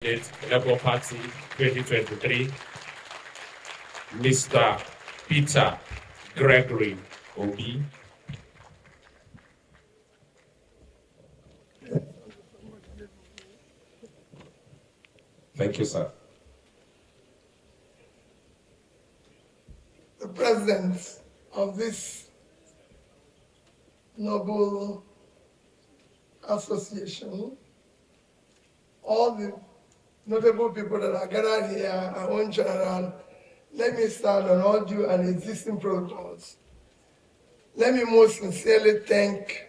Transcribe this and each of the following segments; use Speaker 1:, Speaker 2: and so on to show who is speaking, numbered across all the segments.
Speaker 1: Labour Party 2023, Mr. Peter Gregory Obi. Thank you, sir.
Speaker 2: The president of this noble association, all the notable people that are gathered here, our own general, let me start on all due and existing protocols. Let me most sincerely thank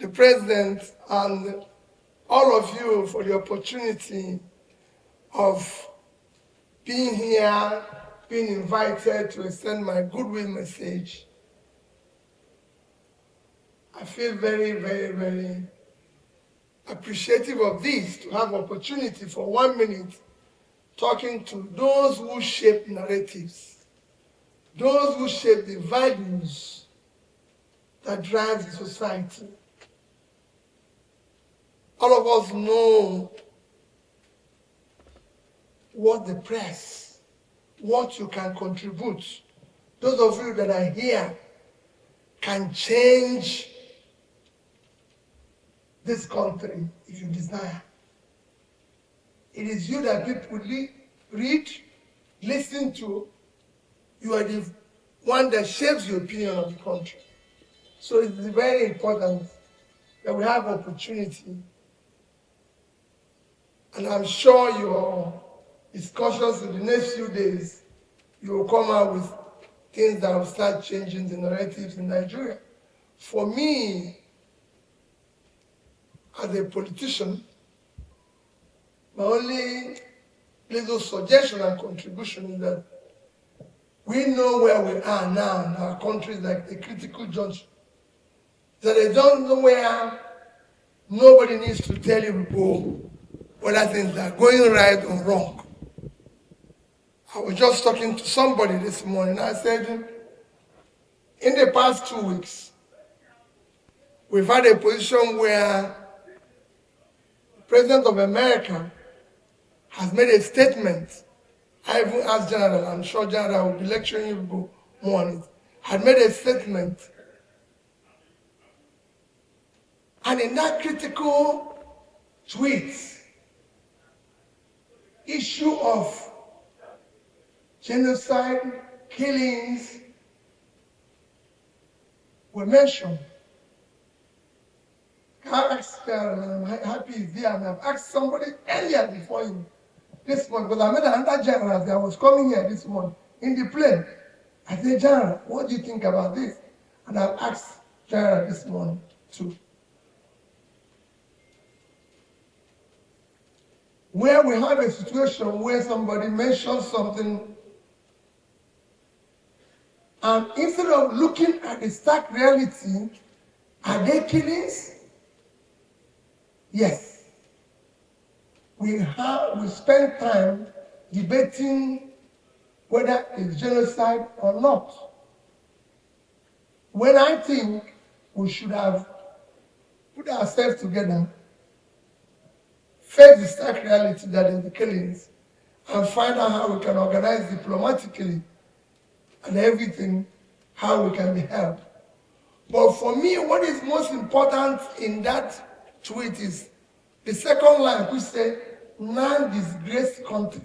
Speaker 2: the president and all of you for the opportunity of being here, being invited to extend my goodwill message. I feel very, very, very appreciative of this, to have opportunity for 1 minute talking to those who shape narratives, those who shape the values that drive the society. All of us know what the press, what you can contribute. Those of you that are here can change this country if you desire. It is you that people read, listen to. You are the one that shapes the opinion of the country. So it's very important that we have opportunity. And I'm sure your discussions in the next few days, you will come out with things that will start changing the narratives in Nigeria. For me, as a politician, my only little suggestion and contribution is that we know where we are now in our country, like a critical junction. That I don't know where nobody needs to tell you people whether things are going right or wrong. I was just talking to somebody this morning. I said, in the past 2 weeks, we've had a position where the President of America has made a statement. I even asked General, I'm sure General will be lecturing you people more on it, had made a statement. And in that critical tweet, issue of genocide, killings were mentioned. I asked, I'm happy he's there, and I've asked somebody earlier before him this morning, because I met another general that was coming here this morning in the plane. I said, General, what do you think about this? And I've asked General this morning too. Where we have a situation where somebody mentions something, and instead of looking at the stark reality, are they killings? Yes. We spend time debating whether it's genocide or not. When I think we should have put ourselves together, face the stark reality that is the killings, and find out how we can organize diplomatically and everything, how we can be helped. But for me, what is most important in that tweet is the second line, which says, non-disgraced country.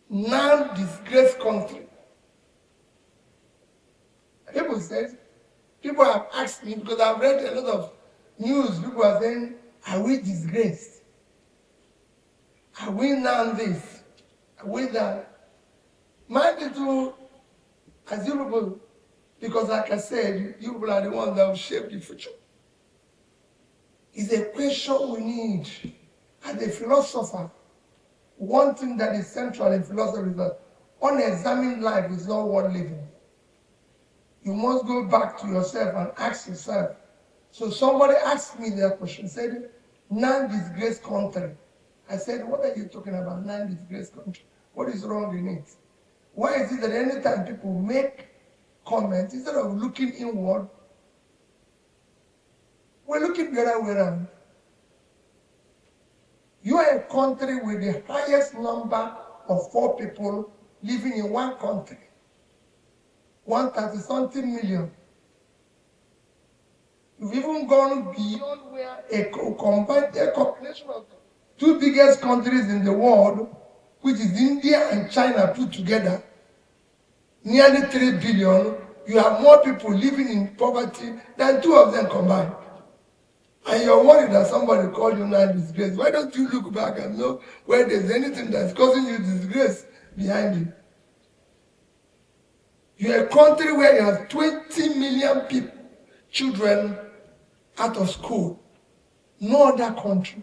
Speaker 2: Non-disgraced country. People have asked me, because I've read a lot of news, people are saying, are we disgraced? Are we now this? Are we that? My little, as you people, because like I said, you people are the ones that will shape the future. It's a question we need. As a philosopher, one thing that is central in philosophy is that unexamined life is not worth living. You must go back to yourself and ask yourself. So somebody asked me that question, said, non-disgraced country. I said, what are you talking about, non-disgraced country? What is wrong in it? Why is it that anytime people make comments, instead of looking inward, we're looking the other way around? You are a country with the highest number of poor people living in one country. 130-something million. You've even gone beyond where a combination of the two biggest countries in the world, which is India and China put together, nearly 3 billion, you have more people living in poverty than two of them combined. And you're worried that somebody called you now disgrace. Why don't you look back and know where there's anything that's causing you disgrace behind you? You're a country where you have 20 million people, children out of school. No other country.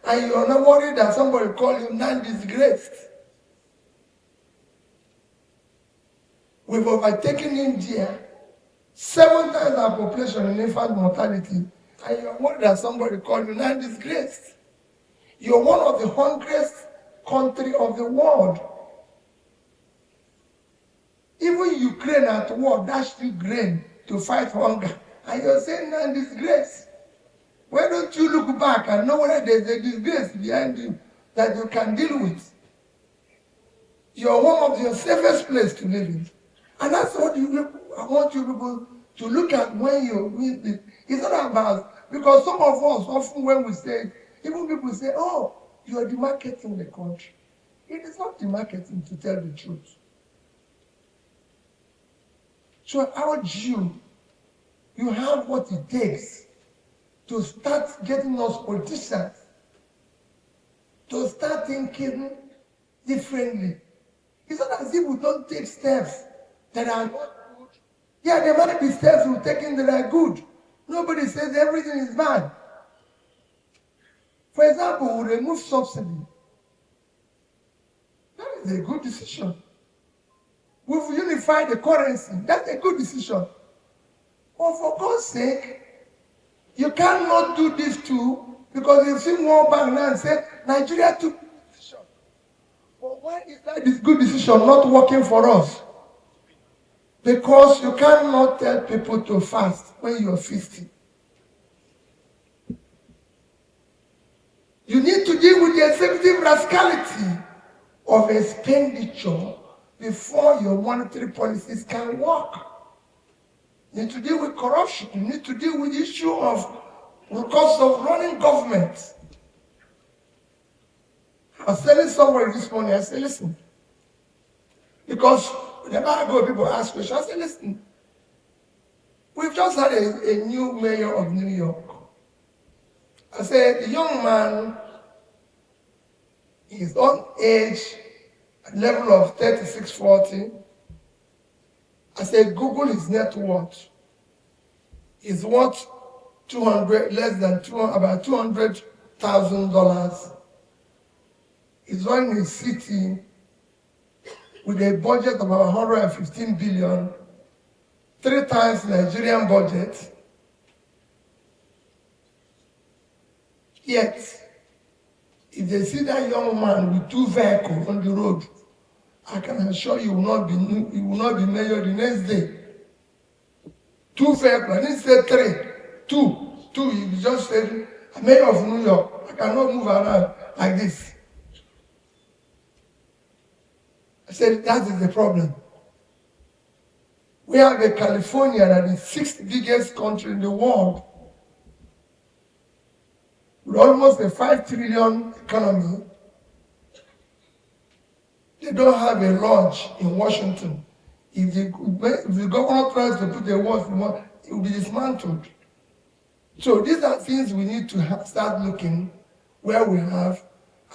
Speaker 2: And you're not worried that somebody called you non-disgraced. We've overtaken India, 7 times our population in infant mortality, and you're worried that somebody called you non-disgraced. You're one of the hungriest countries of the world. Even Ukraine at war dashed you grain to fight hunger, and you're saying non-disgrace. Why don't you look back and know whether there's a disgrace behind you that you can deal with? You're one of the safest places to live in. And that's what I want you people to look at when you read it. It's not about, because some of us, often when we say, even people say, oh, you are demarketing the country. It is not demarketing, to tell the truth. So I urge you, you have what it takes to start getting us politicians to start thinking differently. It's not as if we don't take steps that are not good. Yeah, there might be steps we're taking that are good. Nobody says everything is bad. For example, we remove subsidy. That is a good decision. We've unified the currency. That's a good decision. But for God's sake, you cannot do this too, because you've seen World Bank now and said, Nigeria took this decision. But why is that this good decision not working for us? Because you cannot tell people to fast when you're 50. You need to deal with the executive rascality of expenditure before your monetary policies can work. You need to deal with corruption. You need to deal with the issue of the cost of running government. I was telling somebody this morning, I said, listen, because whenever I go, people ask questions, I said, listen, we've just had a new mayor of New York. I said, the young man is on age, level of 36, 40. I said, Google his net worth. He's worth about $200,000. He's running a city with a budget of about 115 billion, 3 times Nigerian budget. Yet, if they see that young man with 2 vehicles on the road, I can assure you, he will not be mayor the next day. 2 vehicles, I didn't say 3, 2. He just said, I'm mayor of New York. I cannot move around like this. I said, that is the problem. We have a California that is the 6th biggest country in the world, with almost a 5 trillion economy. They don't have a lodge in Washington. If the governor tries to put a watch, it will be dismantled. So these are things we need to start looking where we have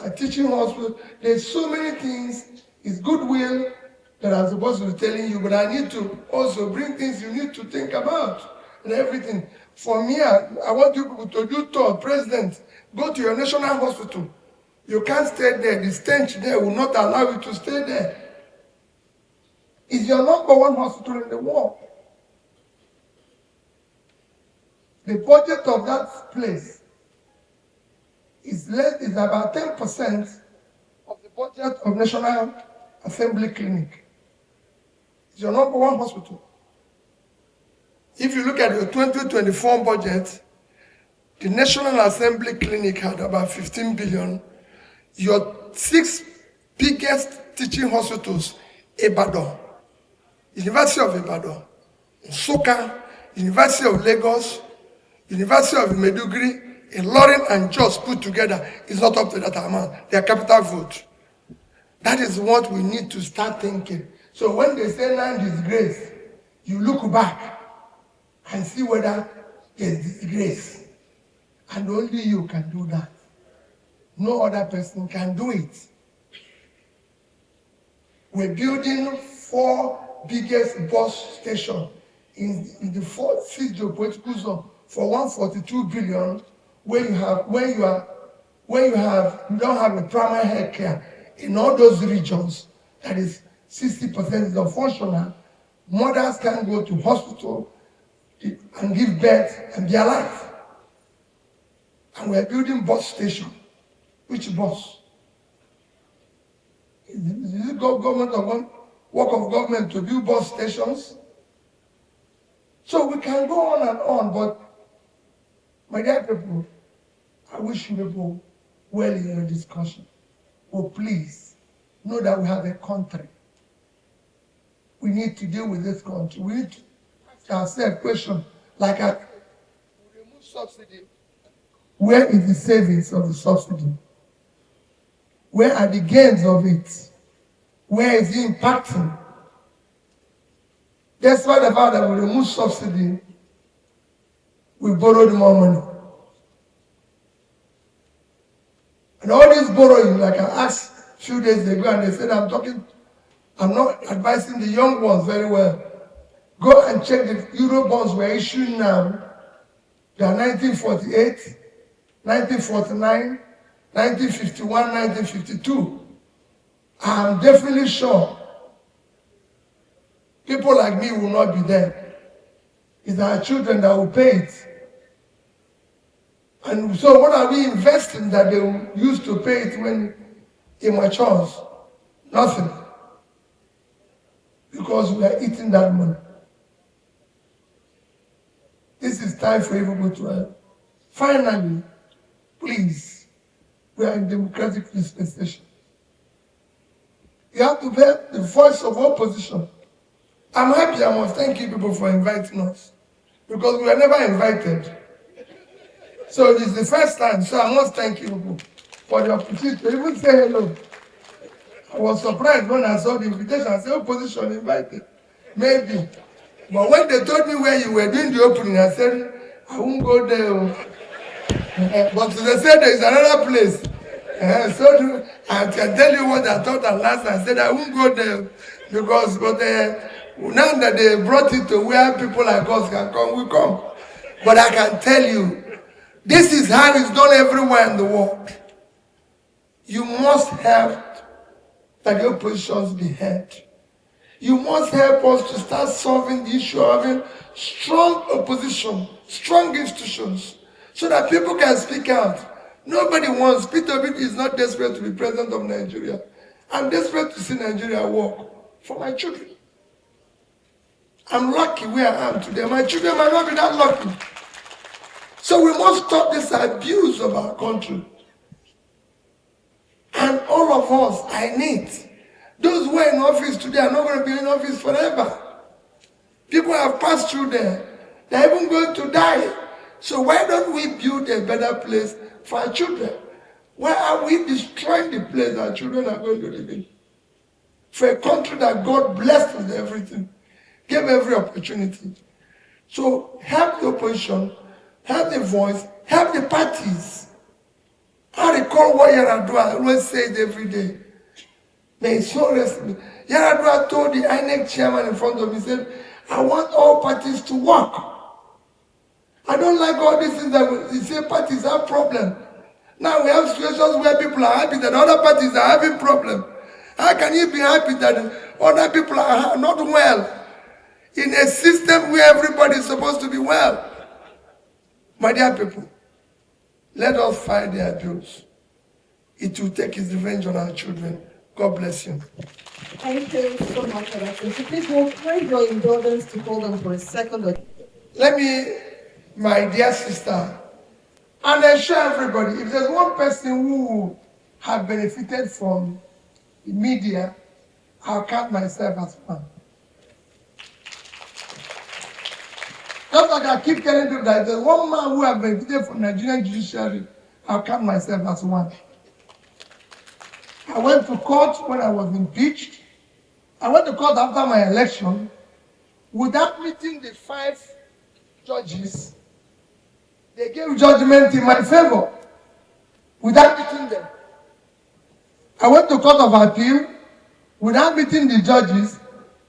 Speaker 2: a teaching hospital. There's so many things. It's goodwill that I'm supposed to be telling you, but I need to also bring things you need to think about and everything. For me, I want you people to do tour. President, go to your national hospital. You can't stay there. The stench there will not allow you to stay there. It's your #1 hospital in the world. The budget of that place is about 10% of the budget of National Assembly Clinic. It's your #1 hospital. If you look at your 2024 budget, The National Assembly Clinic had about 15 billion. Your 6 biggest teaching hospitals, Ibadan, University of Ibadan, Nsukka, University of Lagos, University of Maiduguri, Ilorin and Jos put together is not up to that amount. They are capital vote. That is what we need to start thinking. So when they say land disgrace, you look back and see whether there's disgrace. And only you can do that. No other person can do it. We're building 4 biggest bus stations in the 6 geopolitical zone for 142 billion. Where you don't have a primary health care in all those regions, that is 60% is unfunctional. Mothers can go to hospital and give birth and be alive. And we're building bus station. Which bus? Is it government or work of government to build bus stations? So we can go on and on, but my dear people, I wish you people well in your discussion. But please, know that we have a country. We need to deal with this country. We need to ask ourselves a question like, remove subsidy. Where is the savings of the subsidy? Where are the gains of it? Where is it impacting? Despite the fact that we remove subsidy, we borrowed more money. And all this borrowing, like I asked a few days ago, and they said, I'm not advising the young ones very well. Go and check the Euro bonds we're issuing now. They are 1948, 1949, 1951, 1952. I'm definitely sure people like me will not be there. It's our children that will pay it. And so what are we investing that they will use to pay it when it matures? Nothing. Because we are eating that money. This is time for everybody to help. Finally, please, we are in democratic dispensation. You have to bear the voice of opposition. I'm happy, I must thank you people for inviting us. Because we were never invited. So it's the first time, so I must thank you people for the opportunity to even say hello. I was surprised when I saw the invitation. I said, opposition invited. Maybe. But when they told me where you were doing the opening, I said, I won't go there. But they said there is another place. So I can tell you what I thought at last. I said, I won't go there. But now that they brought it to where people like us can come, we come. But I can tell you, this is how it's done everywhere in the world. You must help that the oppositions be heard. You must help us to start solving the issue of having strong opposition, strong institutions, so that people can speak out. Nobody wants, Peter Obi is not desperate to be president of Nigeria. I'm desperate to see Nigeria work for my children. I'm lucky where I am today. My children might not be that lucky. So we must stop this abuse of our country. And all of us, I need. Those who are in office today are not going to be in office forever. People have passed through there. They're even going to die. So why don't we build a better place for our children? Why are we destroying the place our children are going to live in? For a country that God blessed with everything, gave every opportunity. So help the opposition, help the voice, help the parties. I recall what Yaradua always says every day. May so rest. Yaradua told the INEC chairman in front of me, he said, I want all parties to work. I don't like all these things that you say parties have problems. Now we have situations where people are happy that other parties are having problems. How can you be happy that other people are not well in a system where everybody is supposed to be well? My dear people, let us fight the abuse. It will take its revenge on our children. God bless you.
Speaker 3: Thank you so much for that. So please, we'll find your indulgence to hold on for a second.
Speaker 2: Let me, my dear sister, And I assure everybody, if there's one person who have benefited from the media, I'll count myself as one. Just like I keep telling people that there's one man who has benefited from Nigerian judiciary, I'll count myself as one. I went to court when I was impeached. I went to court after my election without meeting the 5 judges. They gave judgment in my favor without meeting them. I went to court of appeal without meeting the judges.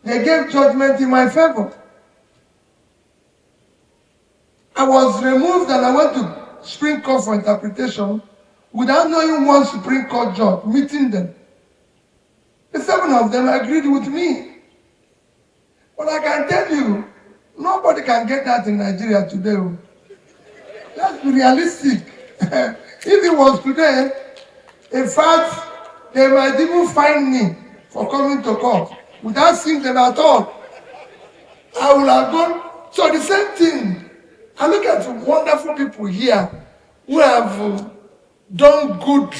Speaker 2: They gave judgment in my favor. I was removed and I went to Supreme Court for interpretation without knowing one Supreme Court judge, meeting them. The 7 of them agreed with me. But I can tell you, nobody can get that in Nigeria today. Let's be realistic. If it was today, in fact, they might even fine me for coming to court without seeing them at all. I would have gone. So the same thing. I look at wonderful people here who have done good,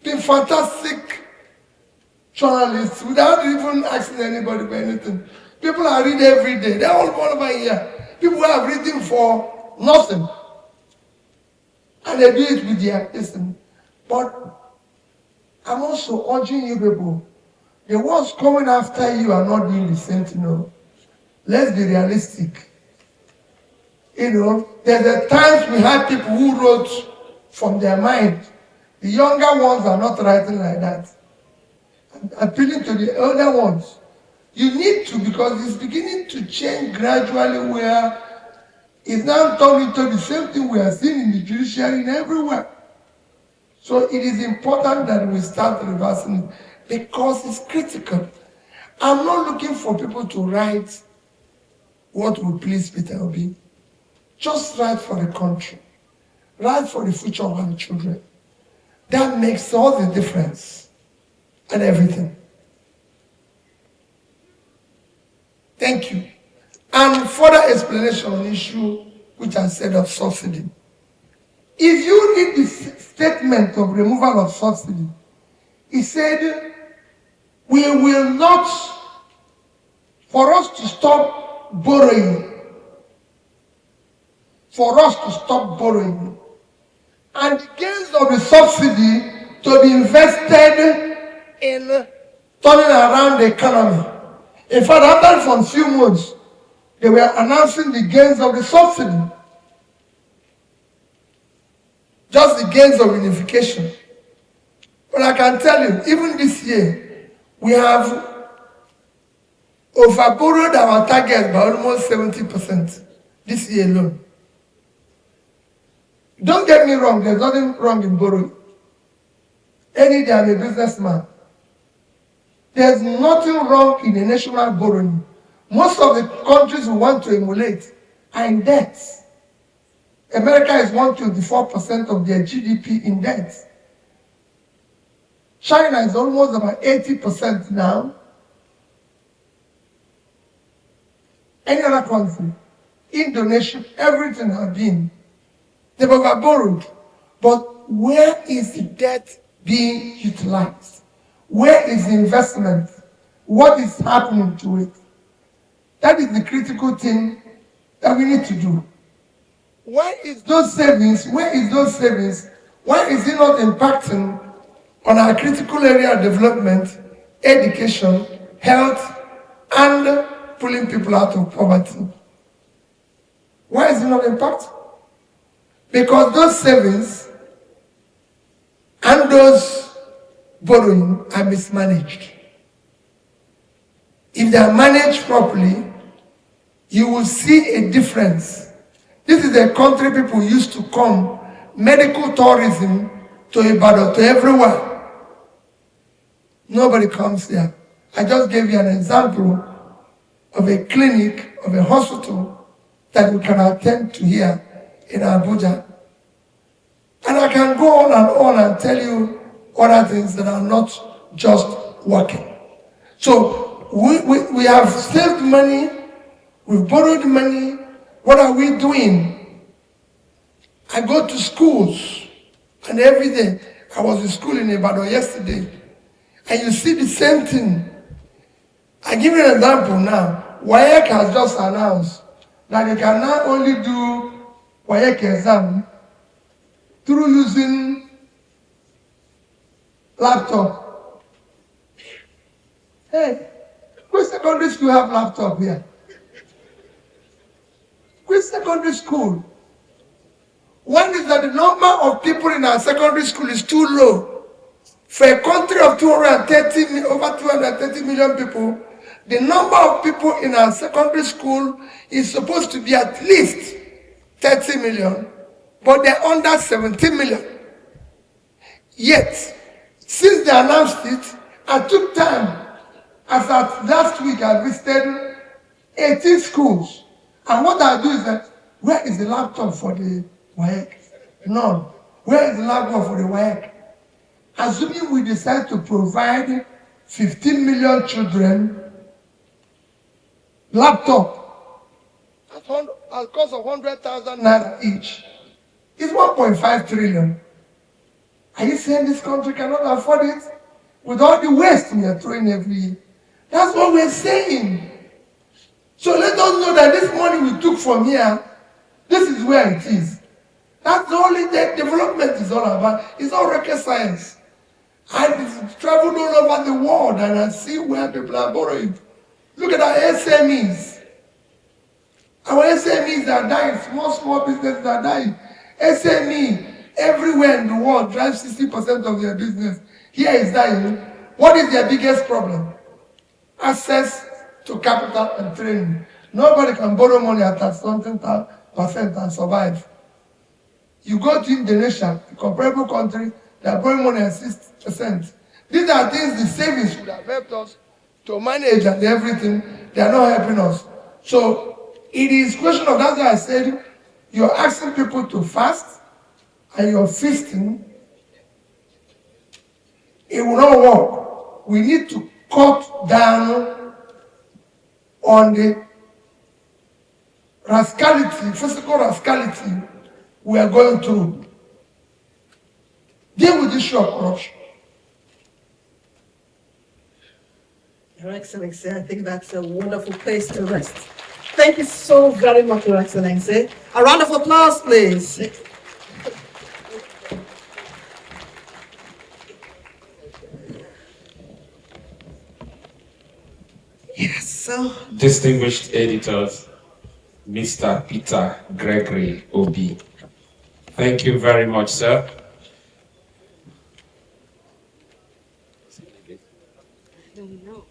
Speaker 2: been fantastic journalists without even asking anybody for anything. People are reading every day. They're all over here. People who have written for nothing. And they do it with their listen. But I'm also urging you people, the ones coming after you are not doing the same thing. No. Let's be realistic. You know, there's a times we had people who wrote from their mind. The younger ones are not writing like that. I'm appealing to the older ones. You need to, because it's beginning to change gradually, where it's now turned into the same thing we are seeing in the judiciary and everywhere. So it is important that we start reversing it because it's critical. I'm not looking for people to write what will please Peter Obi. Just write for the country. Write for the future of our children. That makes all the difference and everything. Thank you. And further explanation on the issue which I said of subsidy. If you read the statement of removal of subsidy, he said, we will not, for us to stop borrowing, and the gains of the subsidy to be invested in turning around the economy. In fact, after from few months, they were announcing the gains of the subsidy. Just the gains of unification. But I can tell you, even this year, we have overborrowed our target by almost 70% this year alone. Don't get me wrong, there's nothing wrong in borrowing. Any day I'm a businessman. There's nothing wrong in a national borrowing. Most of the countries we want to emulate are in debt. America is 124% of their GDP in debt. China is almost about 80% now. Any other country, Indonesia, everything has been. They've overborrowed. But where is the debt being utilized? Where is the investment? What is happening to it? That is the critical thing that we need to do. Why is those savings? Where is those savings? Why is it not impacting on our critical area of development, education, health, and pulling people out of poverty? Why is it not impacting? Because those savings and those borrowing are mismanaged. If they are managed properly, you will see a difference. This is a country people used to come, medical tourism to Ibadan, to everywhere. Nobody comes there. I just gave you an example of a clinic, of a hospital that we can attend to here in Abuja. And I can go on and tell you other things that are not just working. So we have saved money, we've borrowed money. What are we doing? I go to schools, and every day, I was in school in Ibadan yesterday, and you see the same thing. I give you an example now. WAEC has just announced that they can now only do WAEC exam through using laptop. Hey, which secondary school have laptop here? Which secondary school? One is that the number of people in our secondary school is too low. For a country of over 230 million people, the number of people in our secondary school is supposed to be at least 30 million, but they're under 17 million. Yet, since they announced it, I took time. As at last week, I visited 18 schools. And what I do is that, where is the laptop for the WAEC? None. Where is the laptop for the WAEC? Assuming we decide to provide 15 million children laptop at cost of 100,000 naira each, it's 1.5 trillion. Are you saying this country cannot afford it? With all the waste we are throwing every year. That's what we're saying. So let us know that this money we took from here, this is where it is. That's the only development is all about. It's all rocket science. I've traveled all over the world and I see where people are borrowing. Look at our SMEs. Our SMEs are dying. Small businesses are dying. SME, everywhere in the world, drives 60% of their business. Here is dying. What is their biggest problem? Access to capital and training. Nobody can borrow money at something percent and survive. You go to Indonesia, a comparable country, they are borrowing money at 6%. These are things the savings should have helped us to manage and everything. They are not helping us. So it is question of, that's why I said you're asking people to fast and you're feasting. It will not work. We need to cut down on the rascality, physical rascality we are going through. Deal with the issue of corruption.
Speaker 3: Your Excellency, I think that's a wonderful place to rest. Thank you so very much, Your Excellency. A round of applause, please. Yes, so.
Speaker 1: Distinguished editors, Mr. Peter Gregory Obi. Thank you very much, sir.
Speaker 3: I don't know.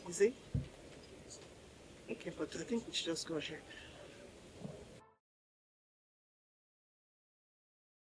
Speaker 3: Is it? Okay, but I think we should just go ahead.